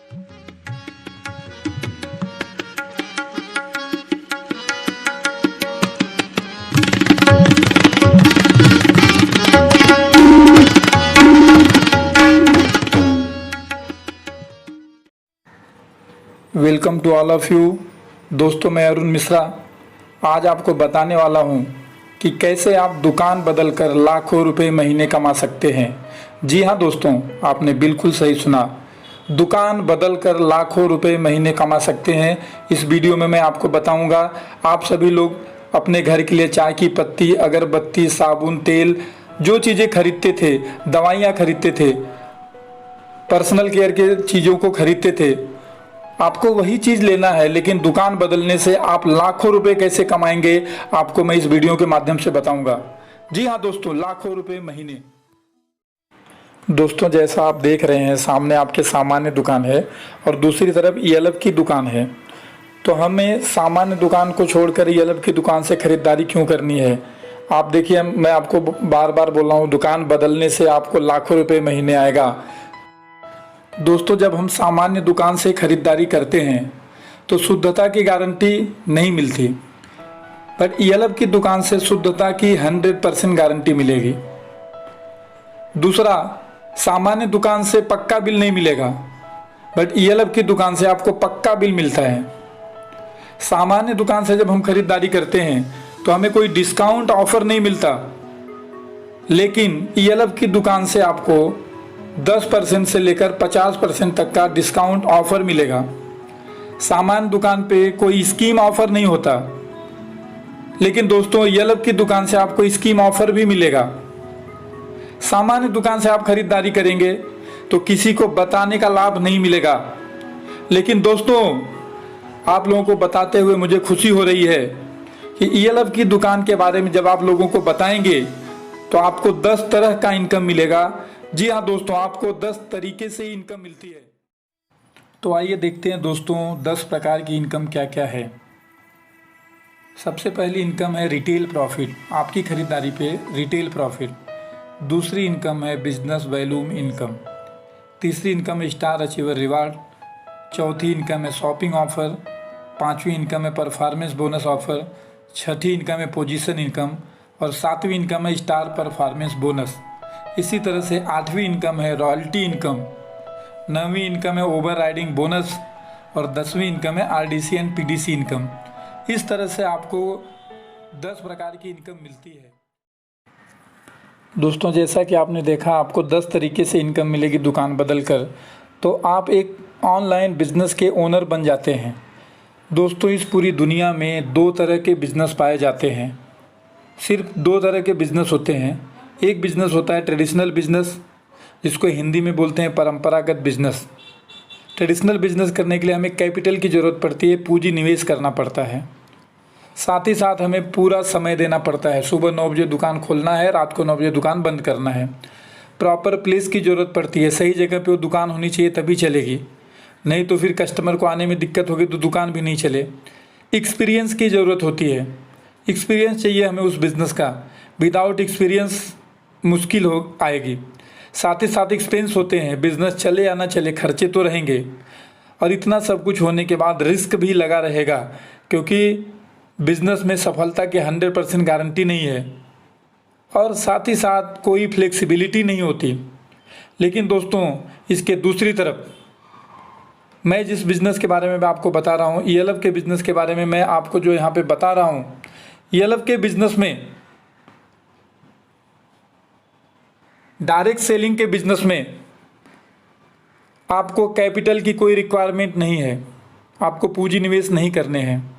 Welcome to all of you. दोस्तों, मैं अरुण मिश्रा आज आपको बताने वाला हूं कि कैसे आप दुकान बदलकर लाखों रुपए महीने कमा सकते हैं। जी हां दोस्तों, आपने बिल्कुल सही सुना, दुकान बदलकर लाखों रुपए महीने कमा सकते हैं। इस वीडियो में मैं आपको बताऊंगा। आप सभी लोग अपने घर के लिए चाय की पत्ती, अगरबत्ती, साबुन, तेल, जो चीज़ें खरीदते थे, दवाइयाँ खरीदते थे, पर्सनल केयर के चीज़ों को खरीदते थे, आपको वही चीज लेना है, लेकिन दुकान बदलने से आप लाखों रुपए कैसे कमाएंगे, आपको मैं इस वीडियो के माध्यम से बताऊंगा। जी हाँ दोस्तों, लाखों रुपए महीने। दोस्तों, जैसा आप देख रहे हैं, सामने आपके सामान्य दुकान है और दूसरी तरफ ईएलएफ की दुकान है। तो हमें सामान्य दुकान को छोड़कर ईएलएफ की दुकान से खरीदारी क्यों करनी है? आप देखिए, मैं आपको बार बार बोल रहा हूँ, दुकान बदलने से आपको लाखों रुपए महीने आएगा। दोस्तों, जब हम सामान्य दुकान से खरीदारी करते हैं तो शुद्धता की गारंटी नहीं मिलती, बट ईएलएफ की दुकान से शुद्धता की 100% गारंटी मिलेगी। दूसरा, सामान्य दुकान से पक्का बिल नहीं मिलेगा, बट ईएलएफ की दुकान से आपको पक्का बिल मिलता है। सामान्य दुकान से जब हम खरीदारी करते हैं तो हमें कोई डिस्काउंट ऑफर नहीं मिलता, लेकिन ईएलएफ की दुकान से आपको 10% से लेकर 50% तक का डिस्काउंट ऑफर मिलेगा। सामान्य दुकान पे कोई स्कीम ऑफर नहीं होता, लेकिन दोस्तों ईएलएफ की दुकान से आपको स्कीम ऑफर भी मिलेगा। सामान्य दुकान से आप खरीदारी करेंगे तो किसी को बताने का लाभ नहीं मिलेगा, लेकिन दोस्तों आप लोगों को बताते हुए मुझे खुशी हो रही है कि ईएलएफ की दुकान के बारे में जब आप लोगों को बताएंगे तो आपको 10 तरह का इनकम मिलेगा। जी हाँ दोस्तों, आपको 10 तरीके से इनकम मिलती है। तो आइए देखते हैं दोस्तों 10 प्रकार की इनकम क्या क्या है। सबसे पहली इनकम है रिटेल प्रॉफिट, आपकी खरीदारी पे रिटेल प्रॉफिट। दूसरी इनकम है बिजनेस वॉल्यूम इनकम। तीसरी इनकम है स्टार अचीवर रिवार्ड। चौथी इनकम है शॉपिंग ऑफर। पांचवी इनकम है परफॉर्मेंस बोनस ऑफर। छठी इनकम है पोजीशन इनकम और सातवीं इनकम है स्टार परफॉर्मेंस बोनस। इसी तरह से आठवीं इनकम है रॉयल्टी इनकम। नौवीं इनकम है ओवर राइडिंग बोनस और 10वीं इनकम है आरडीसी एंड पीडीसी इनकम। इस तरह से आपको 10 प्रकार की इनकम मिलती है। दोस्तों, जैसा कि आपने देखा, आपको 10 तरीके से इनकम मिलेगी दुकान बदलकर, तो आप एक ऑनलाइन बिजनेस के ओनर बन जाते हैं। दोस्तों, इस पूरी दुनिया में 2 तरह के बिजनेस पाए जाते हैं। सिर्फ 2 तरह के बिजनेस होते हैं। एक बिजनेस होता है ट्रेडिशनल बिजनेस, जिसको हिंदी में बोलते हैं परंपरागत बिजनेस। ट्रेडिशनल बिजनेस करने के लिए हमें कैपिटल की ज़रूरत पड़ती है, पूंजी निवेश करना पड़ता है। साथ ही साथ हमें पूरा समय देना पड़ता है। सुबह 9 बजे दुकान खोलना है, रात को 9 बजे दुकान बंद करना है। प्रॉपर प्लेस की ज़रूरत पड़ती है, सही जगह पे वो दुकान होनी चाहिए, तभी चलेगी, नहीं तो फिर कस्टमर को आने में दिक्कत होगी तो दुकान भी नहीं चले। एक्सपीरियंस की ज़रूरत होती है, एक्सपीरियंस चाहिए हमें उस बिज़नेस का। विदाउट एक्सपीरियंस मुश्किल हो आएगी। साथ ही साथ एक्सपेंस होते हैं, बिजनेस चले या ना चले खर्चे तो रहेंगे, और इतना सब कुछ होने के बाद रिस्क भी लगा रहेगा, क्योंकि बिजनेस में सफलता की 100% गारंटी नहीं है और साथ ही साथ कोई फ्लेक्सिबिलिटी नहीं होती। लेकिन दोस्तों, इसके दूसरी तरफ मैं जिस बिज़नेस के बारे में मैं आपको बता रहा हूँ, ईएलएफ के बिज़नेस के बारे में मैं आपको जो यहाँ पे बता रहा हूँ, ईएलएफ के बिज़नेस में, डायरेक्ट सेलिंग के बिजनेस में आपको कैपिटल की कोई रिक्वायरमेंट नहीं है, आपको पूंजी निवेश नहीं करने हैं।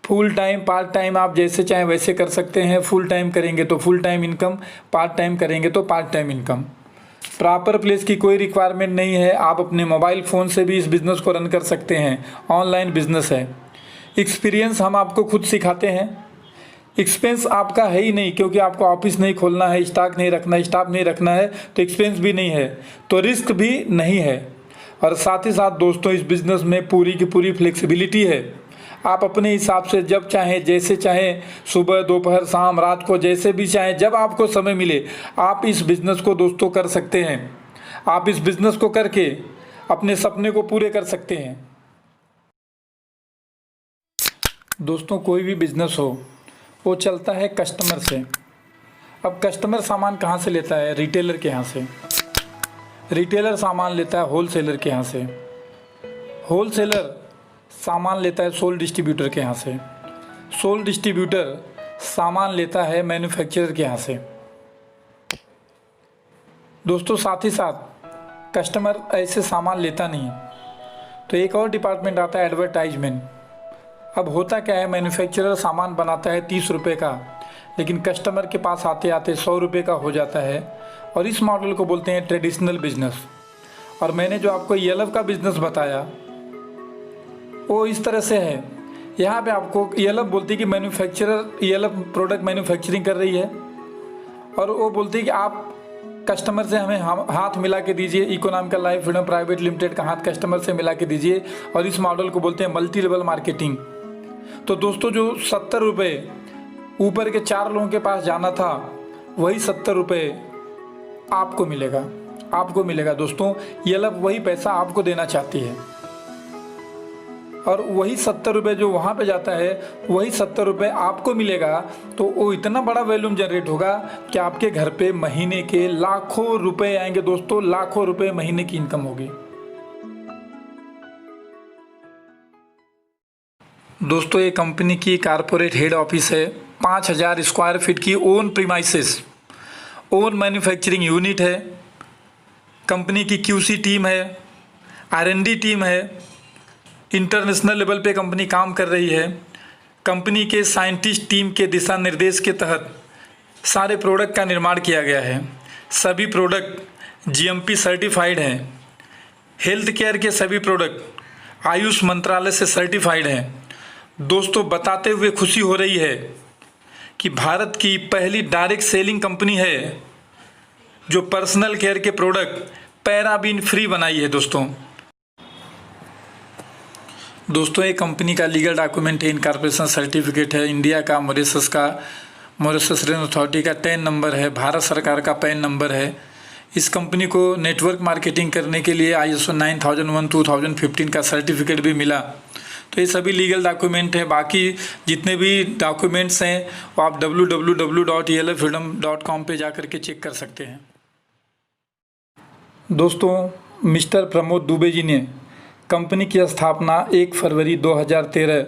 फुल टाइम पार्ट टाइम आप जैसे चाहें वैसे कर सकते हैं। फुल टाइम करेंगे तो full time income, part time करेंगे तो part time income. Proper place की कोई रिक्वायरमेंट नहीं है, आप अपने मोबाइल फ़ोन से भी इस बिज़नेस को रन कर सकते हैं। ऑनलाइन बिजनेस है। एक्सपीरियंस हम आपको खुद सिखाते हैं। एक्सपेंस आपका है ही नहीं, क्योंकि आपको ऑफिस नहीं खोलना है, स्टॉक नहीं रखना है, स्टाफ नहीं रखना है, तो एक्सपेंस भी नहीं है, तो रिस्क भी नहीं है। और साथ ही साथ दोस्तों, इस बिज़नेस में पूरी की पूरी फ्लेक्सिबिलिटी है। आप अपने हिसाब से जब चाहें, जैसे चाहें, सुबह, दोपहर, शाम, रात को, जैसे भी चाहें, जब आपको समय मिले, आप इस बिज़नेस को दोस्तों कर सकते हैं। आप इस बिज़नेस को करके अपने सपने को पूरे कर सकते हैं। दोस्तों, कोई भी बिजनेस हो वो चलता है कस्टमर से। अब कस्टमर सामान कहाँ से लेता है? रिटेलर के यहाँ से। रिटेलर सामान लेता है होलसेलर के यहाँ से। होलसेलर सामान लेता है सोल डिस्ट्रीब्यूटर के यहाँ से। सोल डिस्ट्रीब्यूटर सामान लेता है मैन्युफैक्चरर के यहाँ से। दोस्तों, साथ ही साथ कस्टमर ऐसे सामान लेता नहीं है तो एक और डिपार्टमेंट आता है एडवर्टाइजमेंट। अब होता क्या है, मैन्युफैक्चरर सामान बनाता है 30 रुपये का, लेकिन कस्टमर के पास आते आते 100 रुपये का हो जाता है, और इस मॉडल को बोलते हैं ट्रेडिशनल बिजनेस। और मैंने जो आपको ईएलएफ का बिजनेस बताया वो इस तरह से है। यहाँ पे आपको ईएलएफ बोलती है कि मैन्युफैक्चरर ईएलएफ प्रोडक्ट मैन्युफैक्चरिंग कर रही है, और वो बोलती है कि आप कस्टमर से हमें हाथ मिला के दीजिए, economical life freedom private limited का हाथ कस्टमर से मिला के दीजिए, और इस मॉडल को बोलते हैं मल्टी लेवल मार्केटिंग। तो दोस्तों, जो 70 रुपये ऊपर के 4 लोगों के पास जाना था, वही 70 रुपये आपको मिलेगा। दोस्तों, ईएलएफ वही पैसा आपको देना चाहती है, और वही 70 रुपये जो वहाँ पे जाता है, वही 70 रुपये आपको मिलेगा। तो वो इतना बड़ा वॉल्यूम जनरेट होगा कि आपके घर पे महीने के लाखों रुपए आएंगे। दोस्तों, लाखों रुपए महीने की इनकम होगी। दोस्तों, ये कंपनी की कारपोरेट हेड ऑफिस है। 5000 स्क्वायर फीट की own premises, own manufacturing unit है। कंपनी की क्यूसी टीम है, आरएनडी टीम है। इंटरनेशनल लेवल पे कंपनी काम कर रही है। कंपनी के साइंटिस्ट टीम के दिशा निर्देश के तहत सारे प्रोडक्ट का निर्माण किया गया है। सभी प्रोडक्ट जीएमपी सर्टिफाइड हैं। हेल्थ केयर के सभी प्रोडक्ट आयुष मंत्रालय से सर्टिफाइड हैं। दोस्तों, बताते हुए खुशी हो रही है कि भारत की पहली डायरेक्ट सेलिंग कंपनी है जो पर्सनल केयर के प्रोडक्ट पैराबीन फ्री बनाई है। दोस्तों, ये कंपनी का लीगल डॉक्यूमेंट है, इनकॉर्पोरेशन सर्टिफिकेट है, इंडिया का, मॉरिशस रेन अथॉरिटी का 10 नंबर है, भारत सरकार का पैन नंबर है। इस कंपनी को नेटवर्क मार्केटिंग करने के लिए ISO 9001:2015 का सर्टिफिकेट भी मिला। तो ये सभी लीगल डॉक्यूमेंट हैं। बाकी जितने भी डॉक्यूमेंट्स हैं वो आप www.elffreedom.com पे जा कर के चेक कर सकते हैं। दोस्तों, मिस्टर प्रमोद दुबे जी ने कंपनी की स्थापना 1 फरवरी 2013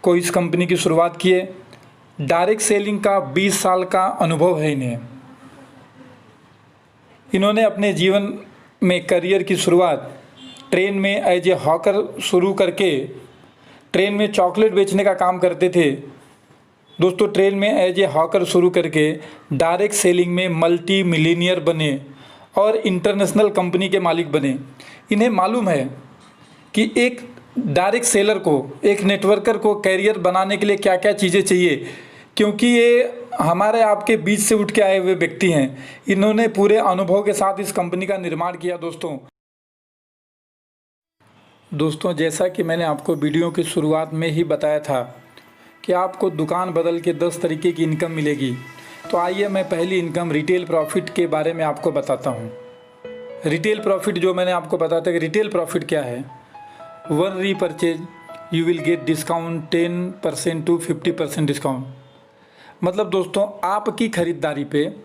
को इस कंपनी की शुरुआत की है। डायरेक्ट सेलिंग का 20 साल का अनुभव है इन्हें। इन्होंने अपने जीवन में करियर की शुरुआत ट्रेन में एज ए हॉकर शुरू करके ट्रेन में चॉकलेट बेचने का काम करते थे। दोस्तों, ट्रेन में एज ए हॉकर शुरू करके डायरेक्ट सेलिंग में मल्टी मिलीनियर बने और इंटरनेशनल कंपनी के मालिक बने। इन्हें मालूम है कि एक डायरेक्ट सेलर को, एक नेटवर्कर को कैरियर बनाने के लिए क्या क्या चीज़ें चाहिए, क्योंकि ये हमारे आपके बीच से उठ के आए हुए व्यक्ति हैं। इन्होंने पूरे अनुभव के साथ इस कंपनी का निर्माण किया। दोस्तों, जैसा कि मैंने आपको वीडियो की शुरुआत में ही बताया था कि आपको दुकान बदल के 10 तरीके की इनकम मिलेगी। तो आइए मैं पहली इनकम रिटेल प्रॉफिट के बारे में आपको बताता हूँ। रिटेल प्रॉफिट जो मैंने आपको बताया था कि रिटेल प्रॉफिट क्या है। 1 repurchase you will get discount 10% to 50% discount. मतलब दोस्तों, आपकी ख़रीदारी पे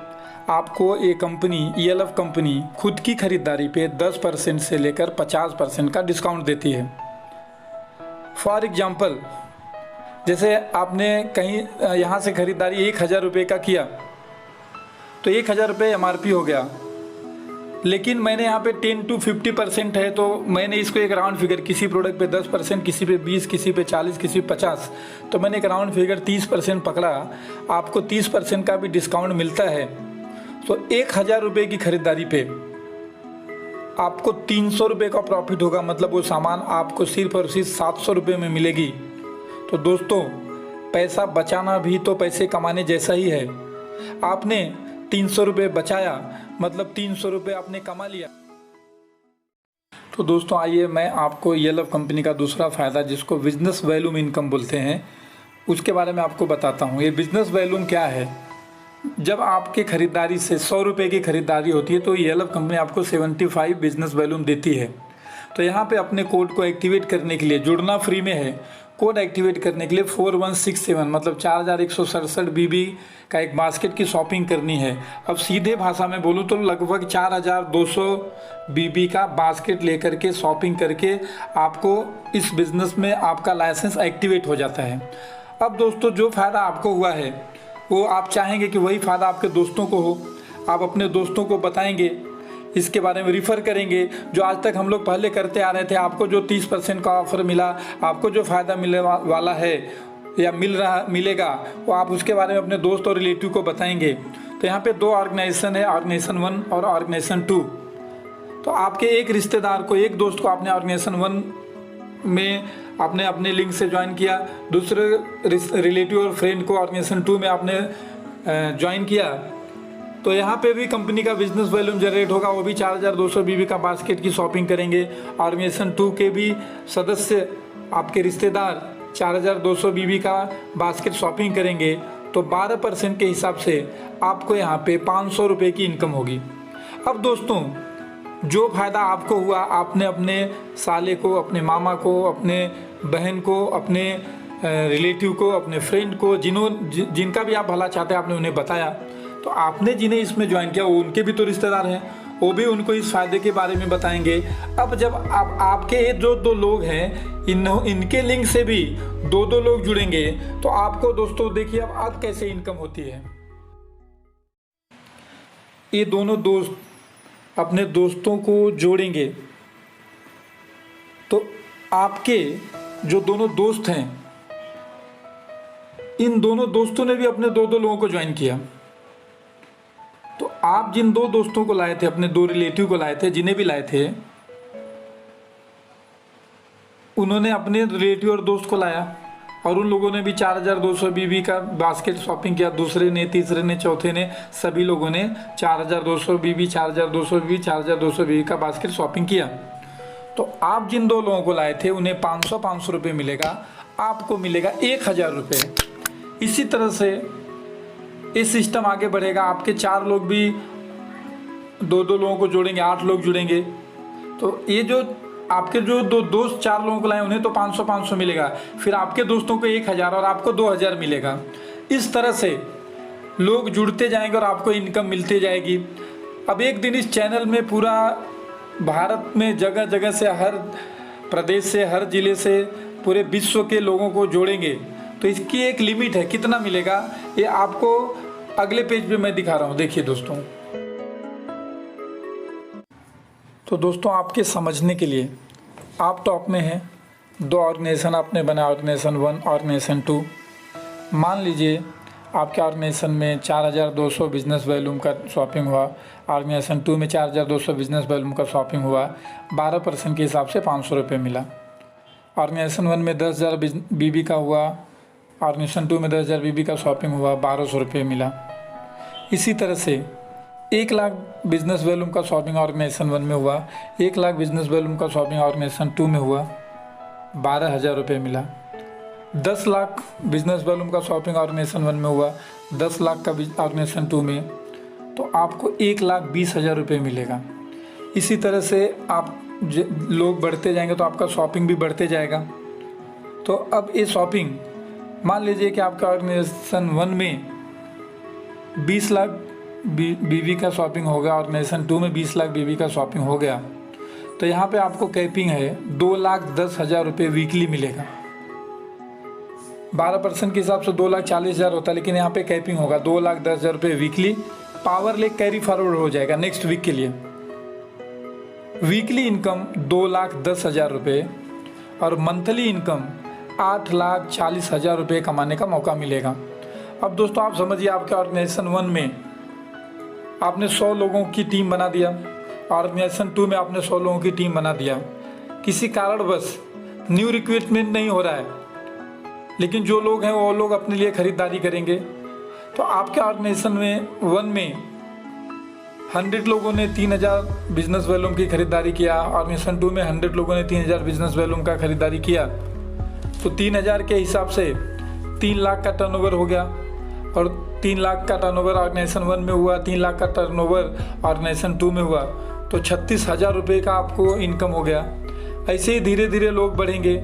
आपको ये कंपनी ईएलएफ कंपनी खुद की ख़रीदारी पे 10% से लेकर 50% का डिस्काउंट देती है। फॉर एग्जांपल, जैसे आपने कहीं यहाँ से ख़रीदारी 1000 रुपये का किया तो 1000 रुपये MRP हो गया, लेकिन मैंने यहाँ पे 10 to 50% है, तो मैंने इसको एक राउंड फिगर, किसी प्रोडक्ट पे 10%, किसी पे 20, किसी पे 40, किसी पे 50, तो मैंने एक राउंड फिगर 30% पकड़ा। आपको 30% का भी डिस्काउंट मिलता है। तो 1000 रुपये की खरीदारी पे आपको 300 रुपये का प्रॉफिट होगा। मतलब वो सामान आपको सिर्फ और सिर्फ 700 रुपये में मिलेगी। तो दोस्तों, पैसा बचाना भी तो पैसे कमाने जैसा ही है। आपने 300 रुपये बचाया, मतलब 300 रुपये आपने कमा लिया। तो दोस्तों, आइए मैं आपको ईएलएफ कंपनी का दूसरा फ़ायदा, जिसको बिजनेस वैल्यूम इनकम बोलते हैं, उसके बारे में आपको बताता हूँ। ये बिजनेस वैल्यूम क्या है? जब आपके खरीदारी से 100 रुपये की खरीदारी होती है तो ELF कंपनी आपको 75 बिजनेस वैल्यूम देती है। तो यहाँ पे अपने कोड को एक्टिवेट करने के लिए, जुड़ना फ्री में है, कोड एक्टिवेट करने के लिए 4167 मतलब 4167 BB का एक बास्केट की शॉपिंग करनी है। अब सीधे भाषा में बोलूँ तो लगभग 4200 BB का बास्केट लेकर के शॉपिंग करके आपको इस बिज़नेस में आपका लाइसेंस एक्टिवेट हो जाता है। अब दोस्तों जो फ़ायदा आपको हुआ है वो आप चाहेंगे कि वही फ़ायदा आपके दोस्तों को हो। आप अपने दोस्तों को बताएंगे, इसके बारे में रिफ़र करेंगे। जो आज तक हम लोग पहले करते आ रहे थे, आपको जो 30% का ऑफ़र मिला, आपको जो फ़ायदा मिलने वाला है या मिलेगा, वो आप उसके बारे में अपने दोस्त और रिलेटिव को बताएंगे। तो यहाँ पे 2 ऑर्गेनाइजेशन है, ऑर्गेनाइजेशन 1 और ऑर्गेनाइजेशन 2। तो आपके एक रिश्तेदार को, एक दोस्त को आपने ऑर्गेनाइजेशन 1 में आपने अपने लिंक से ज्वाइन किया, दूसरे रिलेटिव और फ्रेंड को ऑर्गेनाइजेशन 2 में आपने ज्वाइन किया, तो यहाँ पे भी कंपनी का बिजनेस वॉल्यूम जनरेट होगा। वो भी 4200 BB का बास्केट की शॉपिंग करेंगे। ऑर्गेनाइजेशन 2 के भी सदस्य, आपके रिश्तेदार 4200 BB का बास्केट शॉपिंग करेंगे। तो 12% के हिसाब से आपको यहाँ पे 500 रुपये की इनकम होगी। अब दोस्तों जो फ़ायदा आपको हुआ, आपने अपने साले को, अपने मामा को, अपने बहन को, अपने रिलेटिव को, अपने फ्रेंड को, जिनका भी आप भला चाहते हैं, आपने उन्हें बताया। तो आपने जिन्हें इसमें ज्वाइन किया वो उनके भी तो रिश्तेदार हैं, वो भी उनको इस फ़ायदे के बारे में बताएंगे। अब जब आपके जो 2 लोग हैं, इनके लिंक से भी 2 लोग जुड़ेंगे, तो आपको दोस्तों देखिए अब कैसे इनकम होती है। ये दोनों दोस्त अपने दोस्तों को जोड़ेंगे तो आपके जो दोनों दोस्त हैं, इन दोनों दोस्तों ने भी अपने 2 लोगों को ज्वाइन किया। तो आप जिन 2 दोस्तों को लाए थे, अपने 2 रिलेटिव को लाए थे, जिन्हें भी लाए थे, उन्होंने अपने रिलेटिव और दोस्त को लाया और उन लोगों ने भी 4200 BB का बास्केट शॉपिंग किया। दूसरे ने, तीसरे ने, चौथे ने, सभी लोगों ने 4200 BB, 4200 BB, 4200 BB का बास्केट शॉपिंग किया। तो आप जिन 2 लोगों को लाए थे उन्हें 500 रुपये मिलेगा, आपको मिलेगा 1000 रुपये। इसी तरह से ये सिस्टम आगे बढ़ेगा। आपके 4 लोग भी 2 लोगों को जोड़ेंगे, 8 लोग जुड़ेंगे। तो ये जो आपके जो 2 दोस्त 4 लोगों को लाए उन्हें तो 500 मिलेगा, फिर आपके दोस्तों को 1000 और आपको 2000 मिलेगा। इस तरह से लोग जुड़ते जाएंगे और आपको इनकम मिलती जाएगी। अब एक दिन इस चैनल में पूरा भारत में जगह जगह से, हर प्रदेश से, हर ज़िले से, पूरे विश्व के लोगों को जोड़ेंगे। तो इसकी एक लिमिट है, कितना मिलेगा ये आपको अगले पेज पे मैं दिखा रहा हूँ। देखिए दोस्तों, तो दोस्तों आपके समझने के लिए, आप टॉप में हैं, 2 ऑर्गेनाइजेशन आपने बनाया, ऑर्गेनाइजेशन 1, ऑर्गेनाइजेशन 2। मान लीजिए आपके ऑर्गेनाइजेशन में 4200 बिजनेस वॉल्यूम का शॉपिंग हुआ, ऑर्गेनाइजेशन 2 में 4200 बिजनेस वॉल्यूम का शॉपिंग हुआ, 12% के हिसाब से 500 रुपये मिला। ऑर्गेनाइजेशन 1 में 10,000 BB का हुआ, ऑर्गेनाइजेशन 2 में 10,000 BB का शॉपिंग हुआ, 1200 रुपये मिला। इसी तरह से 1 लाख बिजनेस वॉल्यूम का शॉपिंग ऑर्गेनाइजेशन 1 में हुआ, 1 लाख बिजनेस वॉल्यूम का शॉपिंग ऑर्गेनाइजेशन 2 में हुआ, 12,000 रुपये मिला। 10 लाख बिजनेस वॉल्यूम का शॉपिंग ऑर्गेनाइजेशन 1 में हुआ, 10 लाख का ऑर्गेनाइजेशन 2 में, तो आपको 1,20,000 रुपये मिलेगा। इसी तरह से आप लोग बढ़ते जाएंगे तो आपका शॉपिंग भी बढ़ते जाएगा। तो अब ये शॉपिंग, मान लीजिए कि आपका ऑर्गेनाइजेशन 1 में 20 लाख BB का शॉपिंग हो गया, ऑर्गेनाइजेशन 2 में 20 लाख BB का शॉपिंग हो गया, तो यहाँ पे आपको कैपिंग है 2,10,000 रुपये वीकली मिलेगा। 12% के हिसाब से 2,40,000 होता है, लेकिन यहाँ पे कैपिंग होगा 2,10,000 रुपये weekly. Power lake carry forward हो जाएगा नेक्स्ट वीक के लिए। वीकली इनकम 2,10,000 रुपये और मंथली इनकम 8,40,000 रुपये कमाने का मौका मिलेगा। अब दोस्तों आप समझिए, आपके ऑर्गेनाइजेशन 1 में आपने 100 लोगों की टीम बना दिया, ऑर्गेनाइजेशन 2 में आपने 100 लोगों की टीम बना दिया। किसी कारणवश न्यू रिक्रूटमेंट नहीं हो रहा है, लेकिन जो लोग हैं वो लोग अपने लिए ख़रीदारी करेंगे। तो आपके ऑर्गेनाइजेशन में 1 में 100 लोगों ने 3,000 बिजनेस वॉल्यूम की खरीदारी किया, ऑर्गेनाइजेशन 2 में 100 लोगों ने 3,000 बिजनेस वॉल्यूम का खरीदारी किया, तो 3,000 के हिसाब से 3 लाख का टर्नओवर हो गया। और 3 लाख का टर्नओवर ऑर्गेनाइजेशन 1 में हुआ, 3 लाख का टर्नओवर ऑर्गेनाइजेशन 2 में हुआ, तो 36,000 रुपये का आपको इनकम हो गया। ऐसे ही धीरे धीरे लोग बढ़ेंगे।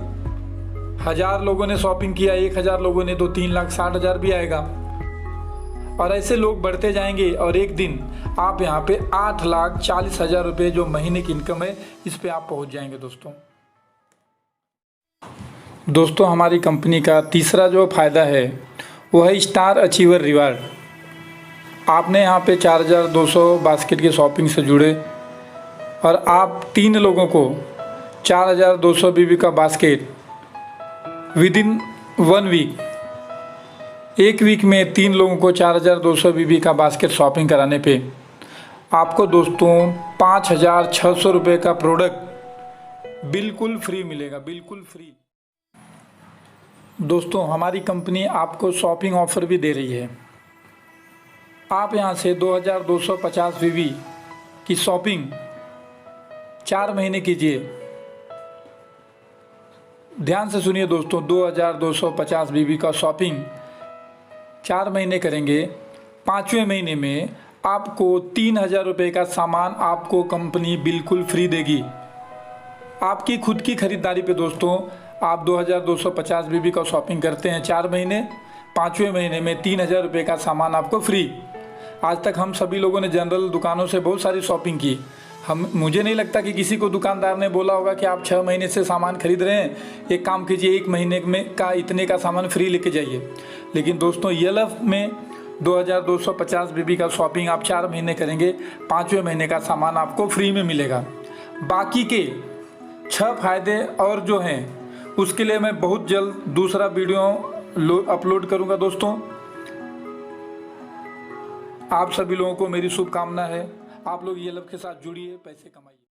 1000 लोगों ने शॉपिंग किया, 1000 लोगों ने, तो 3,60,000 भी आएगा। और ऐसे लोग बढ़ते जाएंगे और एक दिन आप यहाँ पे 8,40,000 रुपये जो महीने की इनकम है, इस पे आप पहुँच जाएंगे दोस्तों हमारी कंपनी का तीसरा जो फ़ायदा है वो है स्टार अचीवर रिवार्ड। आपने यहाँ पे 4,200 बास्केट की शॉपिंग से जुड़े और आप 3 लोगों को 4,200 बीबी का basket within 1 week, 1 week में 3 लोगों को 4,200 बीबी का बास्केट शॉपिंग कराने पे आपको दोस्तों 5,600 रुपये का प्रोडक्ट बिल्कुल फ्री मिलेगा, बिल्कुल फ्री। दोस्तों हमारी कंपनी आपको शॉपिंग ऑफ़र भी दे रही है। आप यहाँ से 2,250 बीबी की शॉपिंग 4 महीने कीजिए। ध्यान से सुनिए दोस्तों, 2,250 बीबी का शॉपिंग 4 महीने करेंगे, 5वें महीने में आपको 3,000 रुपये का सामान आपको कंपनी बिल्कुल फ्री देगी। आपकी खुद की खरीदारी पे दोस्तों आप 2,250 बीबी का शॉपिंग करते हैं 4 महीने, 5वें महीने में 3,000 रुपये का सामान आपको फ्री। आज तक हम सभी लोगों ने जनरल दुकानों से बहुत सारी शॉपिंग की। मुझे नहीं लगता कि किसी को दुकानदार ने बोला होगा कि आप 6 महीने से सामान खरीद रहे हैं, एक काम कीजिए 1 महीने में का इतने का सामान फ्री लेके जाइए। लेकिन दोस्तों ELF में 2,250 बीबी का शॉपिंग आप 4 महीने करेंगे, 5वें महीने का सामान आपको फ्री में मिलेगा। बाकी के 6 फायदे और जो हैं उसके लिए मैं बहुत जल्द दूसरा वीडियो अपलोड करूंगा दोस्तों। आप सभी लोगों को मेरी शुभकामना है। आप लोग ELF के साथ जुड़िए, पैसे कमाइए।